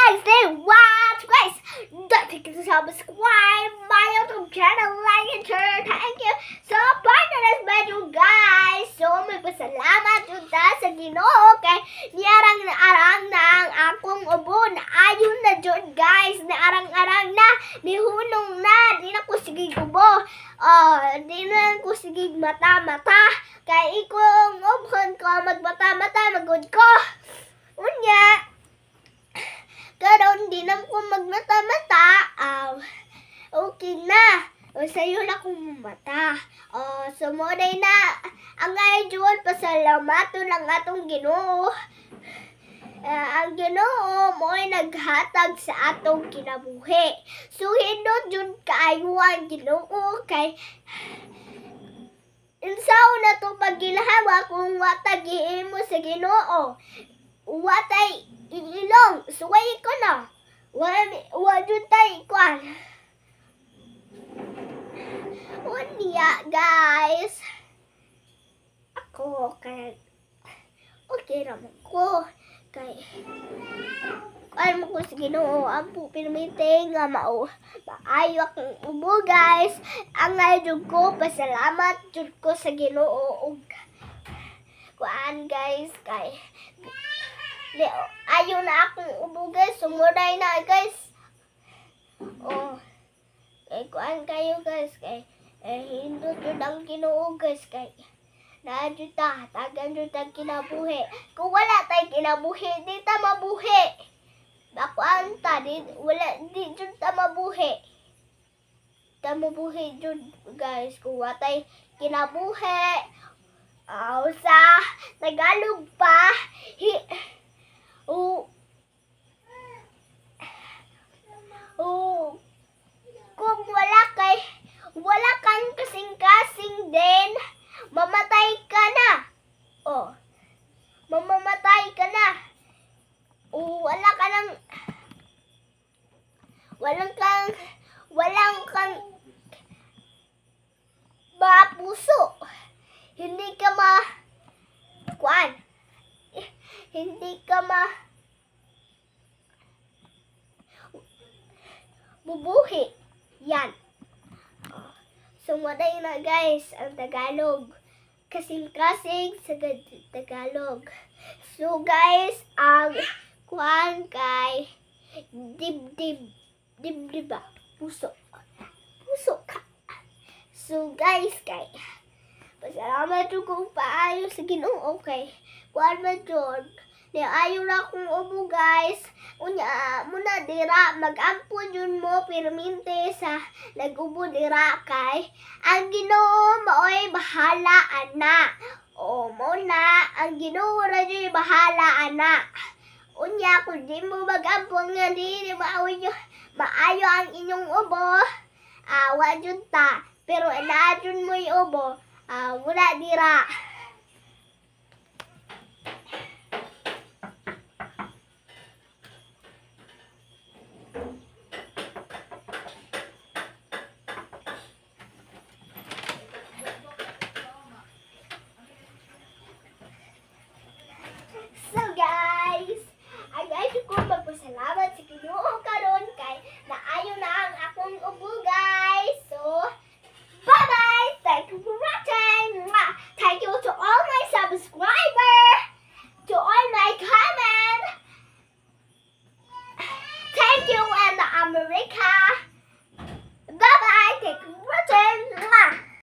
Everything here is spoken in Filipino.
guys, then watch guys. Don't forget to subscribe my YouTube channel, like and share. Thank you so partner this video guys. So may pasalamat yun sa Ginoo kay niarang-arang na ang akong ubo na ayon na jud guys, naarang-arang na, nihunong na, di na ko sige ubo. Di na ko sige mata-mata kay ikong ubhon ko magmata-mata magud ko. Unya karon di na ko magmata-mata, okay na. O sayo na kong mata. Sumuday na. Ang ngayon, pasalamato lang atong Ginoo. Ang Ginoo mo ay naghatag sa atong kinabuhi. So, hindot yun kaayo ang Ginoo kay insaw na to pagilhawa kung watagi mo sa Ginoo. Watay ilong. Suway ko na. Wadun tayo kwan. Unya guys, ako kay okay naman ko kay kaya mo ko sa Ginoo ang pupilmite nga maayo akong ubo guys. Ang ngayon ko pasalamat jud ko sa Ginoo ug kuan guys kay ayo na akong ubo guys, sumuday na guys. Kay kuan kayo guys kay hindot yun ang Ginoo guys kay naadyo ta, tagan yun ang kinabuhi. Kung wala tayo kinabuhi, di ta mabuhi. Bakuan ta, di yun ta mabuhi. Ta mabuhi yun guys, kung wala tayo kinabuhi. Sa Tagalog pa, kung wala kang kasing-kasing din, mamatay ka na. Mamamatay ka na. Walang kang puso. Hindi ka bubuhi. Yan. Sumaday na guys ang Tagalog. Kasing-kasing sa Tagalog. So guys, ang kuan kay dibdib ba? Puso ka. So guys, kay pasalamat ko paayo sa Ginoo kay kuan man jud. Ayo na akong ubo guys. Unya muna dira mag-ampon yun mo perminte sa nag-ubo dira kay ang Ginoo maoy bahala ana. Mo na ang Ginoo ra jud bahala ana. Unya kung di mo mag-ampon nga di maayo ang inyong ubo, wa jud ta. Pero inaadyon mo yung ubo, wala dira.